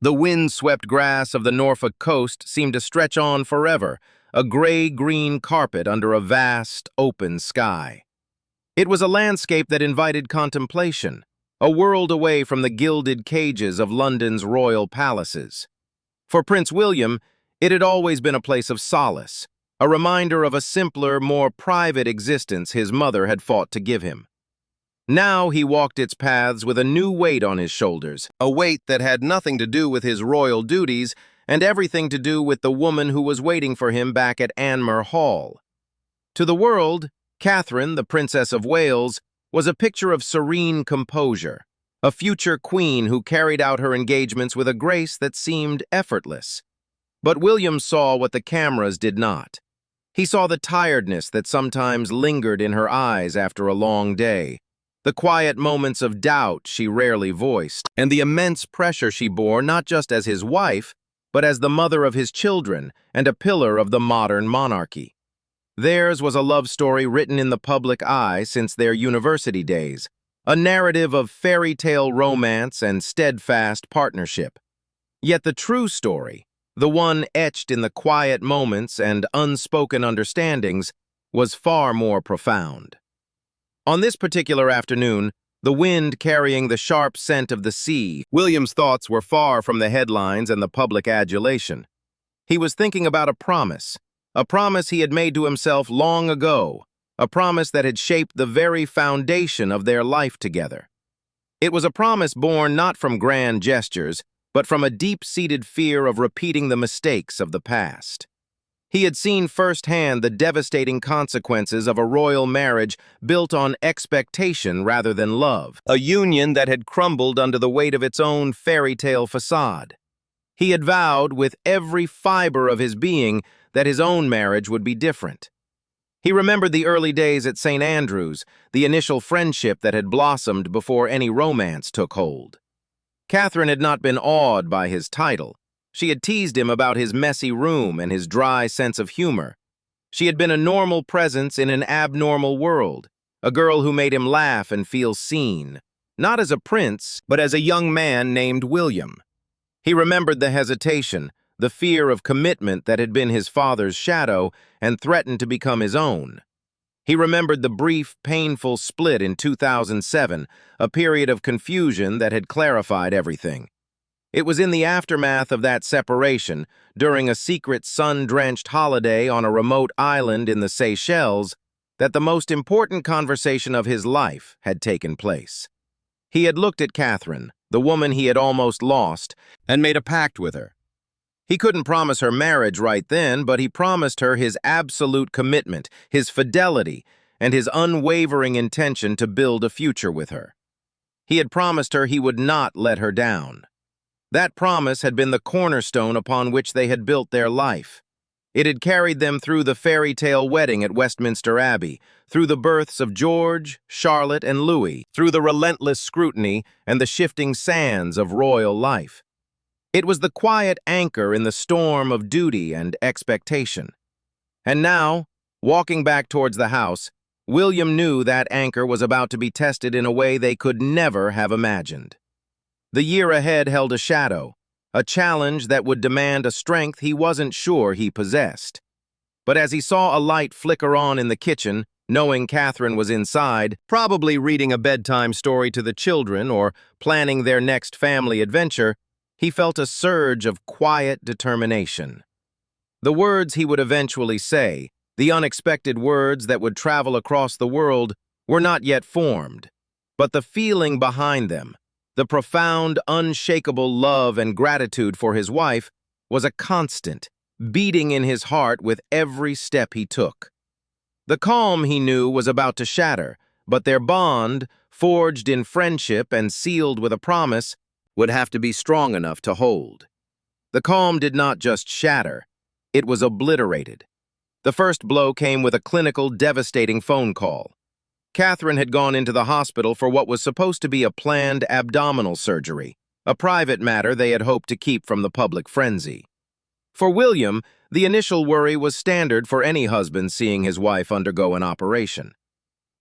The wind-swept grass of the Norfolk coast seemed to stretch on forever, a gray-green carpet under a vast, open sky. It was a landscape that invited contemplation, a world away from the gilded cages of London's royal palaces. For Prince William, it had always been a place of solace, a reminder of a simpler, more private existence his mother had fought to give him. Now he walked its paths with a new weight on his shoulders, a weight that had nothing to do with his royal duties and everything to do with the woman who was waiting for him back at Anmer Hall. To the world, Catherine, the Princess of Wales, was a picture of serene composure, a future queen who carried out her engagements with a grace that seemed effortless. But William saw what the cameras did not. He saw the tiredness that sometimes lingered in her eyes after a long day, the quiet moments of doubt she rarely voiced, and the immense pressure she bore not just as his wife, but as the mother of his children and a pillar of the modern monarchy. Theirs was a love story written in the public eye since their university days, a narrative of fairy tale romance and steadfast partnership. Yet the true story, the one etched in the quiet moments and unspoken understandings, was far more profound. On this particular afternoon, the wind carrying the sharp scent of the sea, William's thoughts were far from the headlines and the public adulation. He was thinking about a promise he had made to himself long ago, a promise that had shaped the very foundation of their life together. It was a promise born not from grand gestures, but from a deep-seated fear of repeating the mistakes of the past. He had seen firsthand the devastating consequences of a royal marriage built on expectation rather than love, a union that had crumbled under the weight of its own fairy tale facade. He had vowed with every fiber of his being that his own marriage would be different. He remembered the early days at St. Andrews, the initial friendship that had blossomed before any romance took hold. Catherine had not been awed by his title. She had teased him about his messy room and his dry sense of humor. She had been a normal presence in an abnormal world, a girl who made him laugh and feel seen, not as a prince, but as a young man named William. He remembered the hesitation, the fear of commitment that had been his father's shadow and threatened to become his own. He remembered the brief, painful split in 2007, a period of confusion that had clarified everything. It was in the aftermath of that separation, during a secret sun-drenched holiday on a remote island in the Seychelles, that the most important conversation of his life had taken place. He had looked at Catherine, the woman he had almost lost, and made a pact with her. He couldn't promise her marriage right then, but he promised her his absolute commitment, his fidelity, and his unwavering intention to build a future with her. He had promised her he would not let her down. That promise had been the cornerstone upon which they had built their life. It had carried them through the fairy tale wedding at Westminster Abbey, through the births of George, Charlotte, and Louis, through the relentless scrutiny and the shifting sands of royal life. It was the quiet anchor in the storm of duty and expectation. And now, walking back towards the house, William knew that anchor was about to be tested in a way they could never have imagined. The year ahead held a shadow, a challenge that would demand a strength he wasn't sure he possessed. But as he saw a light flicker on in the kitchen, knowing Catherine was inside, probably reading a bedtime story to the children or planning their next family adventure, he felt a surge of quiet determination. The words he would eventually say, the unexpected words that would travel across the world, were not yet formed, but the feeling behind them, the profound, unshakable love and gratitude for his wife, was a constant, beating in his heart with every step he took. The calm, he knew, was about to shatter, but their bond, forged in friendship and sealed with a promise, would have to be strong enough to hold. The calm did not just shatter, it was obliterated. The first blow came with a clinical, devastating phone call. Catherine had gone into the hospital for what was supposed to be a planned abdominal surgery, a private matter they had hoped to keep from the public frenzy. For William, the initial worry was standard for any husband seeing his wife undergo an operation.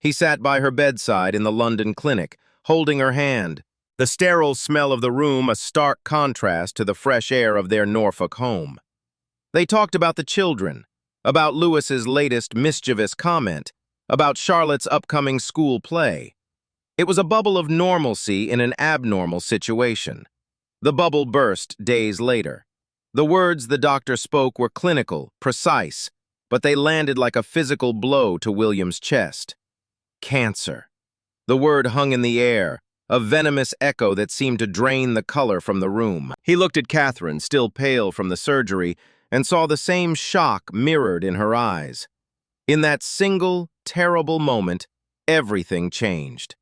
He sat by her bedside in the London clinic, holding her hand, the sterile smell of the room a stark contrast to the fresh air of their Norfolk home. They talked about the children, about Lewis's latest mischievous comment, about Charlotte's upcoming school play. It was a bubble of normalcy in an abnormal situation. The bubble burst days later. The words the doctor spoke were clinical, precise, but they landed like a physical blow to William's chest. Cancer. The word hung in the air, a venomous echo that seemed to drain the color from the room. He looked at Catherine, still pale from the surgery, and saw the same shock mirrored in her eyes. In that single, terrible moment, everything changed.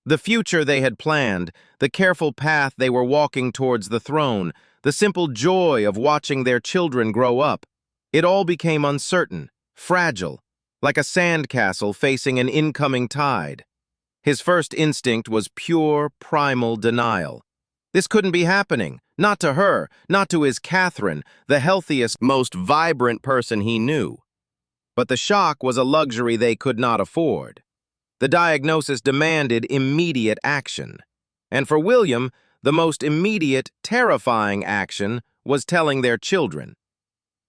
The future they had planned, the careful path they were walking towards the throne, the simple joy of watching their children grow up, it all became uncertain, fragile, like a sandcastle facing an incoming tide. His first instinct was pure, primal denial. This couldn't be happening, not to her, not to his Catherine, the healthiest, most vibrant person he knew. But the shock was a luxury they could not afford. The diagnosis demanded immediate action. And for William, the most immediate, terrifying action was telling their children.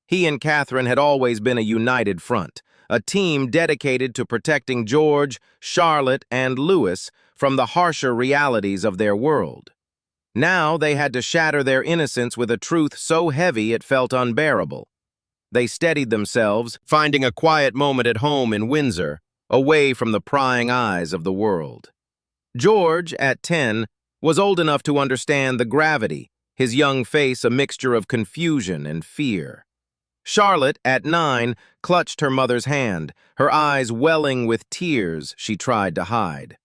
He and Catherine had always been a united front, a team dedicated to protecting George, Charlotte, and Lewis from the harsher realities of their world. Now they had to shatter their innocence with a truth so heavy it felt unbearable. They steadied themselves, finding a quiet moment at home in Windsor, away from the prying eyes of the world. George, at 10, was old enough to understand the gravity, his young face a mixture of confusion and fear. Charlotte, at 9, clutched her mother's hand, her eyes welling with tears she tried to hide.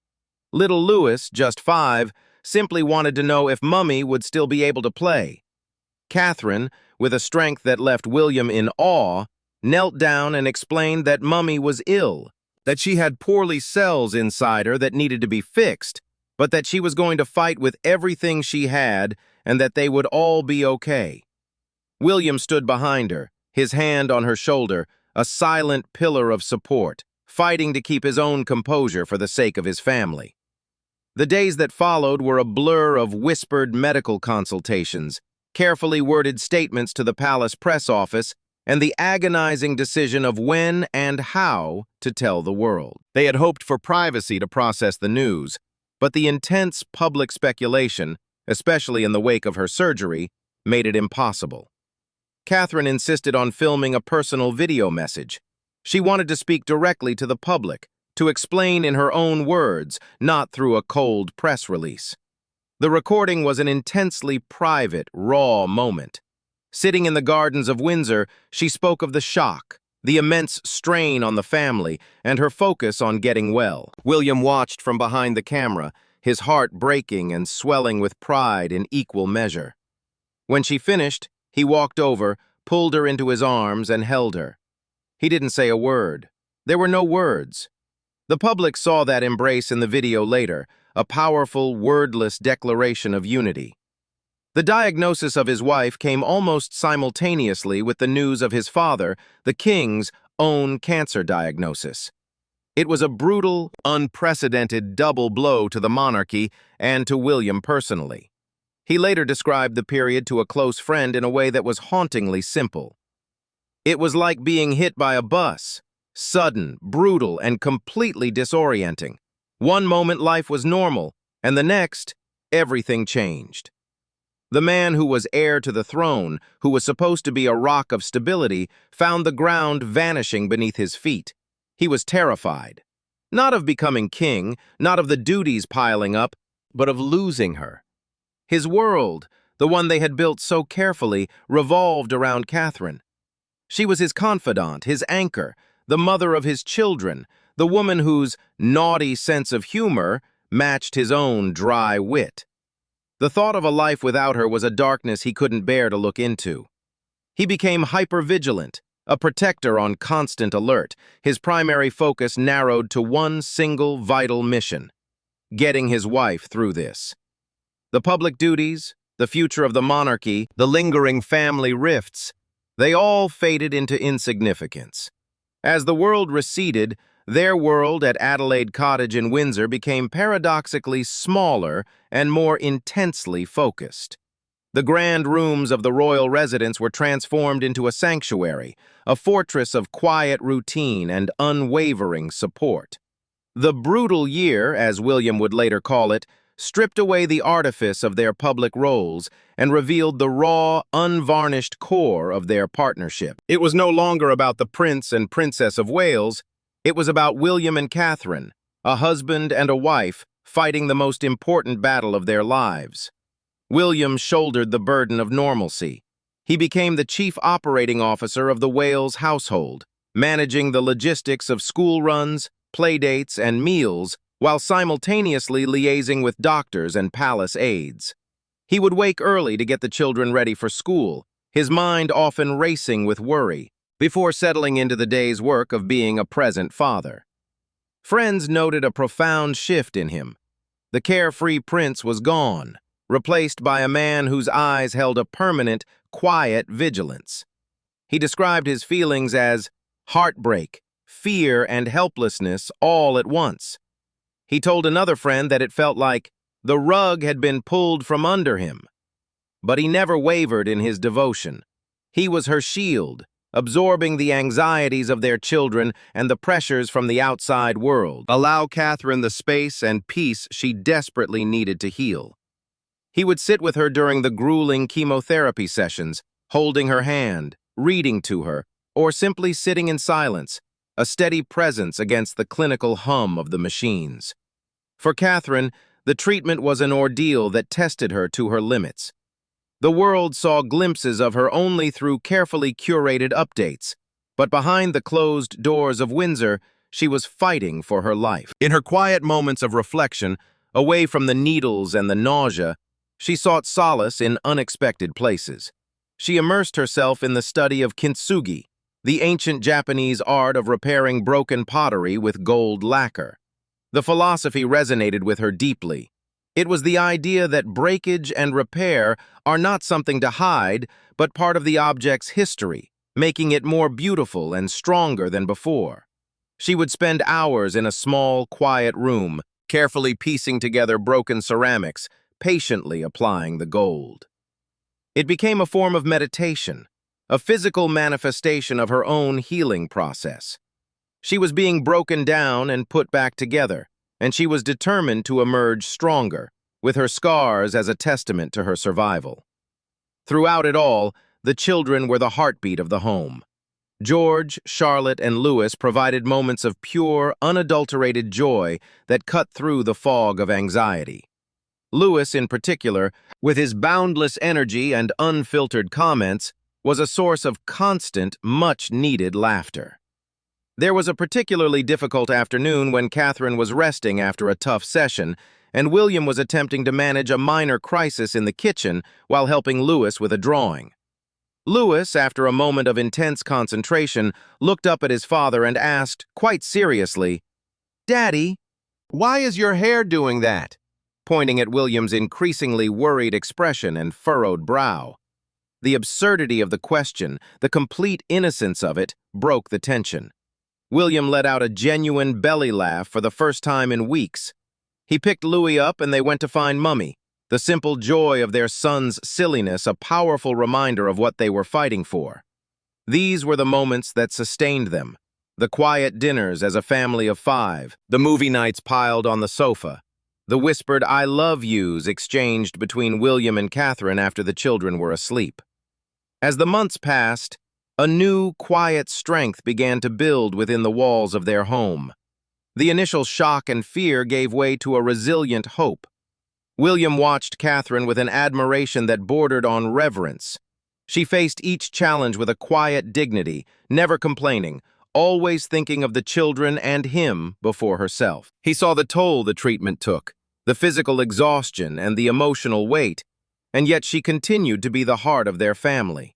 Little Lewis, just 5, simply wanted to know if Mummy would still be able to play. Catherine, with a strength that left William in awe, knelt down and explained that Mummy was ill, that she had poorly cells inside her that needed to be fixed, but that she was going to fight with everything she had and that they would all be okay. William stood behind her, his hand on her shoulder, a silent pillar of support, fighting to keep his own composure for the sake of his family. The days that followed were a blur of whispered medical consultations, carefully worded statements to the palace press office, and the agonizing decision of when and how to tell the world. They had hoped for privacy to process the news, but the intense public speculation, especially in the wake of her surgery, made it impossible. Catherine insisted on filming a personal video message. She wanted to speak directly to the public, to explain in her own words, not through a cold press release. The recording was an intensely private, raw moment. Sitting in the gardens of Windsor, she spoke of the shock, the immense strain on the family, and her focus on getting well. William watched from behind the camera, his heart breaking and swelling with pride in equal measure. When she finished, he walked over, pulled her into his arms, and held her. He didn't say a word. There were no words. The public saw that embrace in the video later, a powerful, wordless declaration of unity. The diagnosis of his wife came almost simultaneously with the news of his father, the king's, own cancer diagnosis. It was a brutal, unprecedented double blow to the monarchy and to William personally. He later described the period to a close friend in a way that was hauntingly simple. It was like being hit by a bus, sudden, brutal, and completely disorienting. One moment life was normal, and the next, everything changed. The man who was heir to the throne, who was supposed to be a rock of stability, found the ground vanishing beneath his feet. He was terrified. Not of becoming king, not of the duties piling up, but of losing her. His world, the one they had built so carefully, revolved around Catherine. She was his confidant, his anchor, the mother of his children, the woman whose naughty sense of humor matched his own dry wit. The thought of a life without her was a darkness he couldn't bear to look into. He became hyper-vigilant, a protector on constant alert, his primary focus narrowed to one single vital mission: getting his wife through this. The public duties, the future of the monarchy, the lingering family rifts, they all faded into insignificance. As the world receded, their world at Adelaide Cottage in Windsor became paradoxically smaller and more intensely focused. The grand rooms of the royal residence were transformed into a sanctuary, a fortress of quiet routine and unwavering support. The brutal year, as William would later call it, stripped away the artifice of their public roles and revealed the raw, unvarnished core of their partnership. It was no longer about the Prince and Princess of Wales. It was about William and Catherine, a husband and a wife, fighting the most important battle of their lives. William shouldered the burden of normalcy. He became the chief operating officer of the Wales household, managing the logistics of school runs, playdates, and meals, while simultaneously liaising with doctors and palace aides. He would wake early to get the children ready for school, his mind often racing with worry, before settling into the day's work of being a present father. Friends noted a profound shift in him. The carefree prince was gone, replaced by a man whose eyes held a permanent, quiet vigilance. He described his feelings as heartbreak, fear, and helplessness all at once. He told another friend that it felt like the rug had been pulled from under him. But he never wavered in his devotion. He was her shield, absorbing the anxieties of their children and the pressures from the outside world. Allow Catherine the space and peace she desperately needed to heal. He would sit with her during the grueling chemotherapy sessions, holding her hand, reading to her, or simply sitting in silence, a steady presence against the clinical hum of the machines. For Catherine, the treatment was an ordeal that tested her to her limits. The world saw glimpses of her only through carefully curated updates, but behind the closed doors of Windsor, she was fighting for her life. In her quiet moments of reflection, away from the needles and the nausea, she sought solace in unexpected places. She immersed herself in the study of kintsugi, the ancient Japanese art of repairing broken pottery with gold lacquer. The philosophy resonated with her deeply. It was the idea that breakage and repair are not something to hide, but part of the object's history, making it more beautiful and stronger than before. She would spend hours in a small, quiet room, carefully piecing together broken ceramics, patiently applying the gold. It became a form of meditation, a physical manifestation of her own healing process. She was being broken down and put back together, and she was determined to emerge stronger, with her scars as a testament to her survival. Throughout it all, the children were the heartbeat of the home. George, Charlotte, and Louis provided moments of pure, unadulterated joy that cut through the fog of anxiety. Louis, in particular, with his boundless energy and unfiltered comments, was a source of constant, much-needed laughter. There was a particularly difficult afternoon when Catherine was resting after a tough session, and William was attempting to manage a minor crisis in the kitchen while helping Louis with a drawing. Louis, after a moment of intense concentration, looked up at his father and asked, quite seriously, "Daddy, why is your hair doing that?" pointing at William's increasingly worried expression and furrowed brow. The absurdity of the question, the complete innocence of it, broke the tension. William let out a genuine belly laugh for the first time in weeks. He picked Louis up and they went to find Mummy, the simple joy of their son's silliness a powerful reminder of what they were fighting for. These were the moments that sustained them, the quiet dinners as a family of 5, the movie nights piled on the sofa, the whispered "I love yous" exchanged between William and Catherine after the children were asleep. As the months passed, a new, quiet strength began to build within the walls of their home. The initial shock and fear gave way to a resilient hope. William watched Catherine with an admiration that bordered on reverence. She faced each challenge with a quiet dignity, never complaining, always thinking of the children and him before herself. He saw the toll the treatment took, the physical exhaustion and the emotional weight, and yet she continued to be the heart of their family.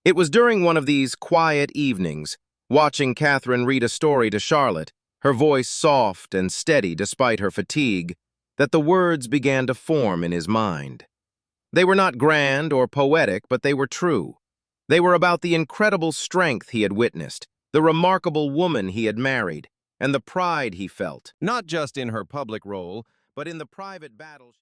It was during one of these quiet evenings, watching Catherine read a story to Charlotte, her voice soft and steady despite her fatigue, that the words began to form in his mind. They were not grand or poetic, but they were true. They were about the incredible strength he had witnessed, the remarkable woman he had married, and the pride he felt, not just in her public role, but in the private battles.